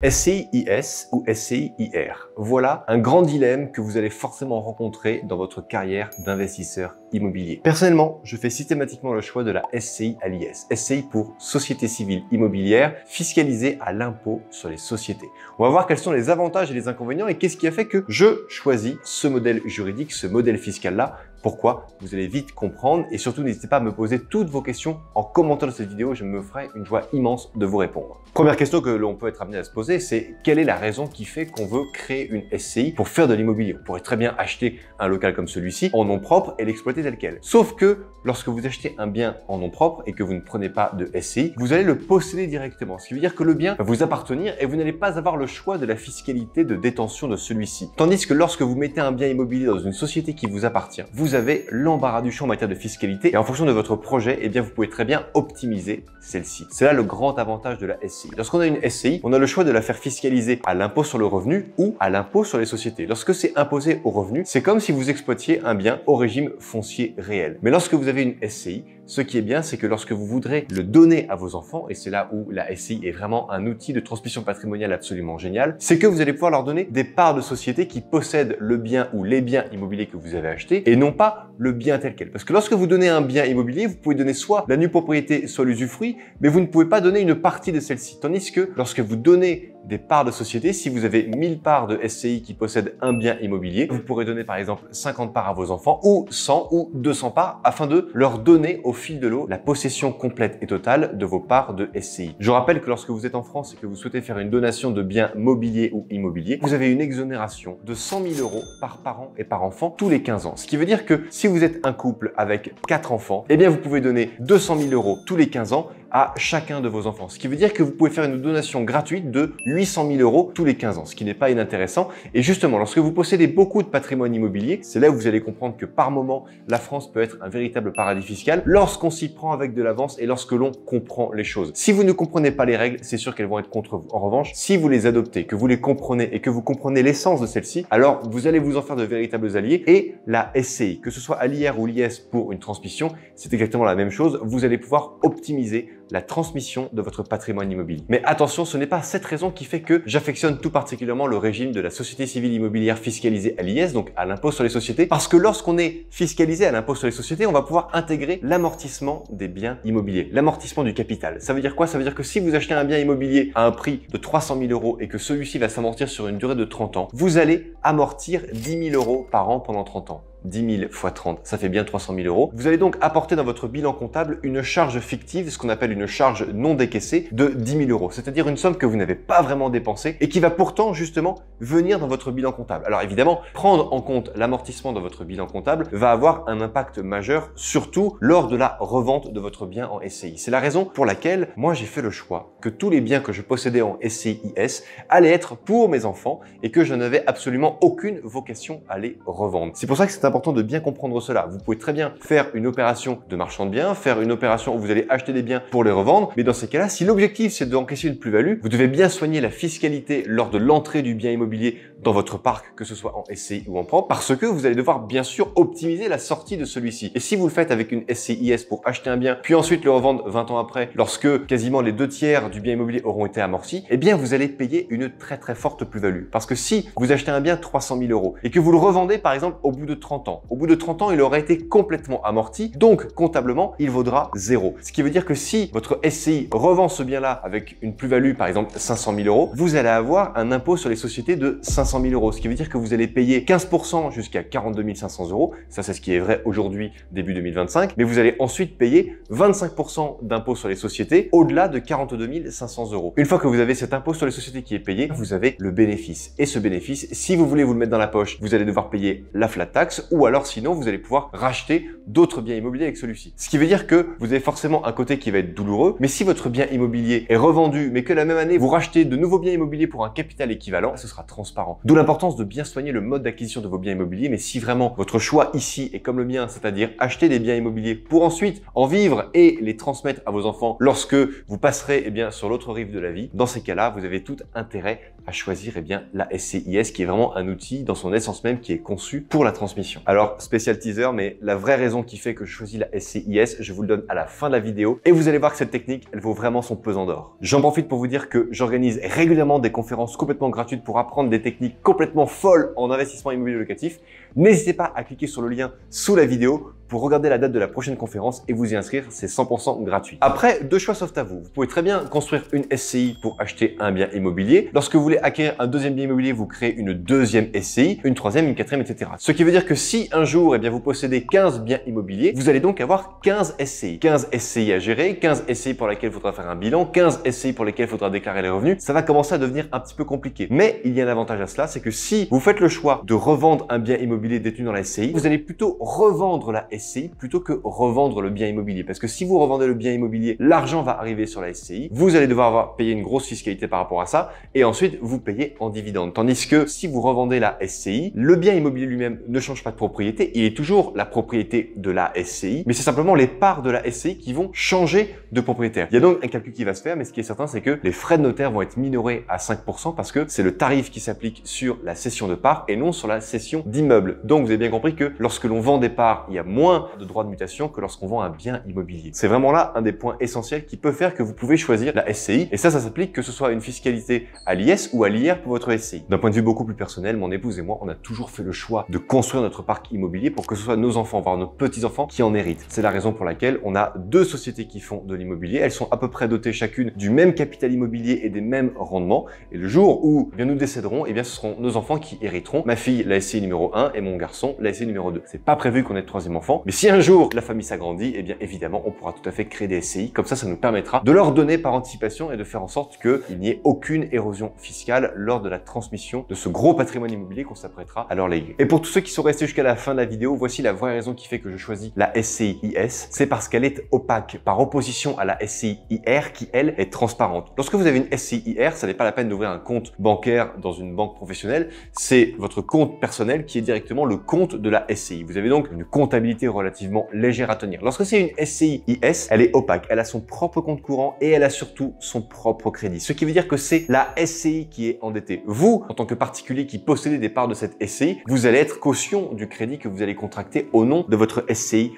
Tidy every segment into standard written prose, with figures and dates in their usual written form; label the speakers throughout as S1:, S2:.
S1: SCIS ou SCIR. Voilà un grand dilemme que vous allez forcément rencontrer dans votre carrière d'investisseur immobilier. Personnellement, je fais systématiquement le choix de la SCI à l'IS. SCI pour Société Civile Immobilière, fiscalisée à l'impôt sur les sociétés. On va voir quels sont les avantages et les inconvénients et qu'est-ce qui a fait que je choisis ce modèle juridique, ce modèle fiscal-là. Pourquoi? Vous allez vite comprendre et surtout n'hésitez pas à me poser toutes vos questions en commentaire de cette vidéo, je me ferai une joie immense de vous répondre. Première question que l'on peut être amené à se poser, c'est quelle est la raison qui fait qu'on veut créer une SCI pour faire de l'immobilier? On pourrait très bien acheter un local comme celui-ci en nom propre et l'exploiter tel quel. Sauf que lorsque vous achetez un bien en nom propre et que vous ne prenez pas de SCI, vous allez le posséder directement. Ce qui veut dire que le bien va vous appartenir et vous n'allez pas avoir le choix de la fiscalité de détention de celui-ci. Tandis que lorsque vous mettez un bien immobilier dans une société qui vous appartient, vous avez l'embarras du champ en matière de fiscalité et en fonction de votre projet, eh bien, vous pouvez très bien optimiser celle-ci. C'est là le grand avantage de la SCI. Lorsqu'on a une SCI, on a le choix de la faire fiscaliser à l'impôt sur le revenu ou à l'impôt sur les sociétés. Lorsque c'est imposé au revenu, c'est comme si vous exploitiez un bien au régime foncier réel. Mais lorsque vous avez une SCI, ce qui est bien, c'est que lorsque vous voudrez le donner à vos enfants, et c'est là où la SCI est vraiment un outil de transmission patrimoniale absolument génial, c'est que vous allez pouvoir leur donner des parts de société qui possèdent le bien ou les biens immobiliers que vous avez achetés et non pas le bien tel quel. Parce que lorsque vous donnez un bien immobilier, vous pouvez donner soit la nue propriété, soit l'usufruit, mais vous ne pouvez pas donner une partie de celle-ci. Tandis que lorsque vous donnez des parts de société, si vous avez 1000 parts de SCI qui possèdent un bien immobilier, vous pourrez donner par exemple 50 parts à vos enfants ou 100 ou 200 parts afin de leur donner au fil de l'eau la possession complète et totale de vos parts de SCI. Je rappelle que lorsque vous êtes en France et que vous souhaitez faire une donation de biens mobiliers ou immobiliers, vous avez une exonération de 100 000 € par parent et par enfant tous les 15 ans. Ce qui veut dire que si vous êtes un couple avec 4 enfants, eh bien vous pouvez donner 200 000 € tous les 15 ans à chacun de vos enfants. Ce qui veut dire que vous pouvez faire une donation gratuite de 800 000 € tous les 15 ans, ce qui n'est pas inintéressant. Et justement, lorsque vous possédez beaucoup de patrimoine immobilier, c'est là où vous allez comprendre que par moment, la France peut être un véritable paradis fiscal lorsqu'on s'y prend avec de l'avance et lorsque l'on comprend les choses. Si vous ne comprenez pas les règles, c'est sûr qu'elles vont être contre vous. En revanche, si vous les adoptez, que vous les comprenez et que vous comprenez l'essence de celle-ci, alors vous allez vous en faire de véritables alliés. Et la SCI, que ce soit à l'IR ou l'IS pour une transmission, c'est exactement la même chose. Vous allez pouvoir optimiser la transmission de votre patrimoine immobilier. Mais attention, ce n'est pas cette raison qui fait que j'affectionne tout particulièrement le régime de la société civile immobilière fiscalisée à l'IS, donc à l'impôt sur les sociétés, parce que lorsqu'on est fiscalisé à l'impôt sur les sociétés, on va pouvoir intégrer l'amortissement des biens immobiliers, l'amortissement du capital. Ça veut dire quoi? Ça veut dire que si vous achetez un bien immobilier à un prix de 300 000 € et que celui-ci va s'amortir sur une durée de 30 ans, vous allez amortir 10 000 € par an pendant 30 ans. 10 000 fois 30, ça fait bien 300 000 €. Vous allez donc apporter dans votre bilan comptable une charge fictive, ce qu'on appelle une charge non décaissée de 10 000 €. C'est-à-dire une somme que vous n'avez pas vraiment dépensée et qui va pourtant justement venir dans votre bilan comptable. Alors évidemment, prendre en compte l'amortissement dans votre bilan comptable va avoir un impact majeur, surtout lors de la revente de votre bien en SCI. C'est la raison pour laquelle moi j'ai fait le choix que tous les biens que je possédais en SCIS allaient être pour mes enfants et que je n'avais absolument aucune vocation à les revendre. C'est pour ça que c'est important de bien comprendre cela. Vous pouvez très bien faire une opération de marchand de biens, faire une opération où vous allez acheter des biens pour les revendre, mais dans ces cas-là, si l'objectif c'est d'encaisser une plus-value, vous devez bien soigner la fiscalité lors de l'entrée du bien immobilier dans votre parc, que ce soit en SCI ou en propre, parce que vous allez devoir bien sûr optimiser la sortie de celui-ci. Et si vous le faites avec une SCIS pour acheter un bien, puis ensuite le revendre 20 ans après, lorsque quasiment les 2/3 du bien immobilier auront été amortis, eh bien vous allez payer une très forte plus-value. Parce que si vous achetez un bien 300 000 € et que vous le revendez par exemple au bout de 30 ans, au bout de 30 ans, il aura été complètement amorti, donc comptablement, il vaudra 0. Ce qui veut dire que si votre SCI revend ce bien-là avec une plus-value, par exemple 500 000 €, vous allez avoir un impôt sur les sociétés de 500 000 €. Ce qui veut dire que vous allez payer 15% jusqu'à 42 500 €. Ça, c'est ce qui est vrai aujourd'hui, début 2025. Mais vous allez ensuite payer 25% d'impôt sur les sociétés au-delà de 42 500 €. Une fois que vous avez cet impôt sur les sociétés qui est payé, vous avez le bénéfice. Et ce bénéfice, si vous voulez vous le mettre dans la poche, vous allez devoir payer la flat tax ou alors sinon vous allez pouvoir racheter d'autres biens immobiliers avec celui-ci. Ce qui veut dire que vous avez forcément un côté qui va être douloureux, mais si votre bien immobilier est revendu, mais que la même année vous rachetez de nouveaux biens immobiliers pour un capital équivalent, ce sera transparent. D'où l'importance de bien soigner le mode d'acquisition de vos biens immobiliers, mais si vraiment votre choix ici est comme le mien, c'est-à-dire acheter des biens immobiliers pour ensuite en vivre et les transmettre à vos enfants lorsque vous passerez sur l'autre rive de la vie, dans ces cas-là, vous avez tout intérêt à choisir la SCIS qui est vraiment un outil dans son essence même qui est conçu pour la transmission. transmission. Alors, spécial teaser, mais la vraie raison qui fait que je choisis la SCIS, je vous le donne à la fin de la vidéo et vous allez voir que cette technique, elle vaut vraiment son pesant d'or. J'en profite pour vous dire que j'organise régulièrement des conférences complètement gratuites pour apprendre des techniques complètement folles en investissement immobilier locatif. N'hésitez pas à cliquer sur le lien sous la vidéo pour regarder la date de la prochaine conférence et vous y inscrire, c'est 100% gratuit. Après, deux choix s'offrent à vous. Vous pouvez très bien construire une SCI pour acheter un bien immobilier. Lorsque vous voulez acquérir un deuxième bien immobilier, vous créez une deuxième SCI, une troisième, une quatrième, etc. Ce qui veut dire que si un jour, eh bien, vous possédez 15 biens immobiliers, vous allez donc avoir 15 SCI. 15 SCI à gérer, 15 SCI pour lesquels il faudra faire un bilan, 15 SCI pour lesquels il faudra déclarer les revenus. Ça va commencer à devenir un petit peu compliqué. Mais il y a un avantage à cela, c'est que si vous faites le choix de revendre un bien immobilier détenu dans la SCI, vous allez plutôt revendre la SCI plutôt que revendre le bien immobilier. Parce que si vous revendez le bien immobilier, l'argent va arriver sur la SCI, vous allez devoir payer une grosse fiscalité par rapport à ça et ensuite vous payez en dividende. Tandis que si vous revendez la SCI, le bien immobilier lui-même ne change pas de propriété, il est toujours la propriété de la SCI, mais c'est simplement les parts de la SCI qui vont changer de propriétaire. Il y a donc un calcul qui va se faire, mais ce qui est certain, c'est que les frais de notaire vont être minorés à 5% parce que c'est le tarif qui s'applique sur la cession de parts et non sur la cession d'immeubles. Donc vous avez bien compris que lorsque l'on vend des parts, il y a moins de droits de mutation que lorsqu'on vend un bien immobilier. C'est vraiment là un des points essentiels qui peut faire que vous pouvez choisir la SCI et ça s'applique que ce soit une fiscalité à l'IS ou à l'IR pour votre SCI. D'un point de vue beaucoup plus personnel, mon épouse et moi, on a toujours fait le choix de construire notre parc immobilier pour que ce soit nos enfants, voire nos petits-enfants qui en héritent. C'est la raison pour laquelle on a deux sociétés qui font de l'immobilier. Elles sont à peu près dotées chacune du même capital immobilier et des mêmes rendements. Et le jour où eh bien, nous décéderons, eh bien, ce seront nos enfants qui hériteront. Ma fille, la SCI numéro 1 et mon garçon, la SCI numéro 2. C'est pas prévu qu'on ait de troisième enfant. Mais si un jour la famille s'agrandit, eh bien évidemment, on pourra tout à fait créer des SCI. Comme ça nous permettra de leur donner par anticipation et de faire en sorte qu'il n'y ait aucune érosion fiscale lors de la transmission de ce gros patrimoine immobilier qu'on s'apprêtera à leur léguer. Et pour tous ceux qui sont restés jusqu'à la fin de la vidéo, voici la vraie raison qui fait que je choisis la SCIS. C'est parce qu'elle est opaque par opposition à la SCIR qui, elle, est transparente. Lorsque vous avez une SCIR, ça n'est pas la peine d'ouvrir un compte bancaire dans une banque professionnelle. C'est votre compte personnel qui est directement le compte de la SCI. Vous avez donc une comptabilité relativement légère à tenir. Lorsque c'est une SCIS, elle est opaque. Elle a son propre compte courant et elle a surtout son propre crédit. Ce qui veut dire que c'est la SCI qui est endettée. Vous, en tant que particulier qui possédez des parts de cette SCI, vous allez être caution du crédit que vous allez contracter au nom de votre SCIS.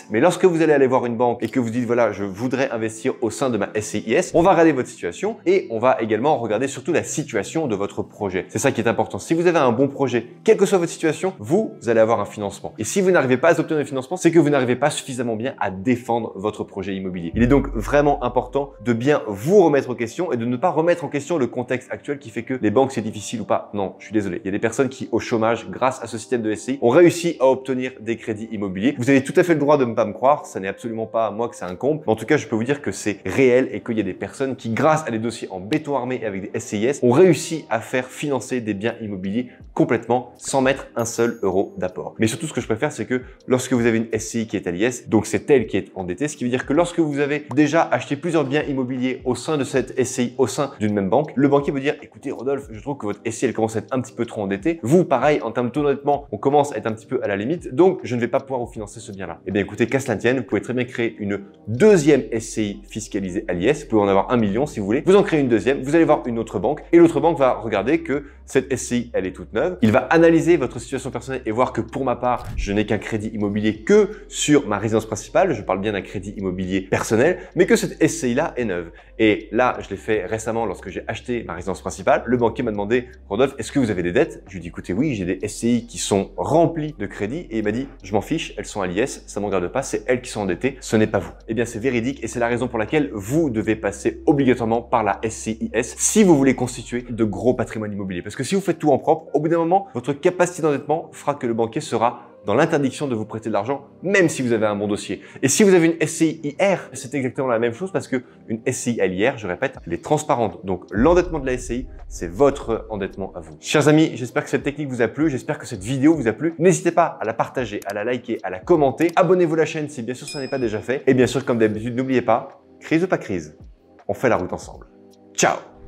S1: Mais lorsque vous allez aller voir une banque et que vous dites voilà, je voudrais investir au sein de ma SCIS, on va regarder votre situation et on va également regarder surtout la situation de votre projet. C'est ça qui est important. Si vous avez un bon projet, quelle que soit votre situation, vous allez avoir un financement. Et si vous n'arrivez pas à obtenir un financement, c'est que vous n'arrivez pas suffisamment bien à défendre votre projet immobilier. Il est donc vraiment important de bien vous remettre en question et de ne pas remettre en question le contexte actuel qui fait que les banques c'est difficile ou pas. Non, je suis désolé. Il y a des personnes qui au chômage, grâce à ce système de SCI, ont réussi à obtenir des crédits immobiliers. Vous avez tout à fait le droit de ne pas me croire, ça n'est absolument pas à moi que ça incombe, mais en tout cas je peux vous dire que c'est réel et qu'il y a des personnes qui grâce à des dossiers en béton armé et avec des SCIS ont réussi à faire financer des biens immobiliers complètement sans mettre un seul euro d'apport. Mais surtout ce que je préfère c'est que lorsque vous avez une SCI qui est à l'IS, donc c'est elle qui est endettée, ce qui veut dire que lorsque vous avez déjà acheté plusieurs biens immobiliers au sein de cette SCI, au sein d'une même banque, le banquier peut dire écoutez Rodolphe, je trouve que votre SCI elle commence à être un petit peu trop endettée, vous pareil en termes de taux d'endettement on commence à être un petit peu à la limite, donc je ne vais pas pouvoir vous financer ce bien là. Et bien écoutez, qu'à cela tienne, vous pouvez très bien créer une deuxième SCI fiscalisée à l'IS. Vous pouvez en avoir 1 million si vous voulez. Vous en créez une deuxième, vous allez voir une autre banque et l'autre banque va regarder que cette SCI, elle est toute neuve. Il va analyser votre situation personnelle et voir que pour ma part, je n'ai qu'un crédit immobilier que sur ma résidence principale. Je parle bien d'un crédit immobilier personnel, mais que cette SCI-là est neuve. Et là, je l'ai fait récemment lorsque j'ai acheté ma résidence principale. Le banquier m'a demandé, Rodolphe, est-ce que vous avez des dettes? Je lui ai dit, écoutez, oui, j'ai des SCI qui sont remplies de crédit. Et il m'a dit, je m'en fiche, elles sont à l'IS, ça ne me regarde pas, c'est elles qui sont endettées, ce n'est pas vous. Eh bien, c'est véridique et c'est la raison pour laquelle vous devez passer obligatoirement par la SCIS si vous voulez constituer de gros patrimoine immobilier. Parce que si vous faites tout en propre, au bout d'un moment, votre capacité d'endettement fera que le banquier sera dans l'interdiction de vous prêter de l'argent, même si vous avez un bon dossier. Et si vous avez une SCIR, c'est exactement la même chose parce que une SCIR, je répète, elle est transparente. Donc, l'endettement de la SCI, c'est votre endettement à vous. Chers amis, j'espère que cette technique vous a plu, j'espère que cette vidéo vous a plu. N'hésitez pas à la partager, à la liker, à la commenter. Abonnez-vous à la chaîne si bien sûr ça n'est pas déjà fait. Et bien sûr, comme d'habitude, n'oubliez pas, crise ou pas crise, on fait la route ensemble. Ciao!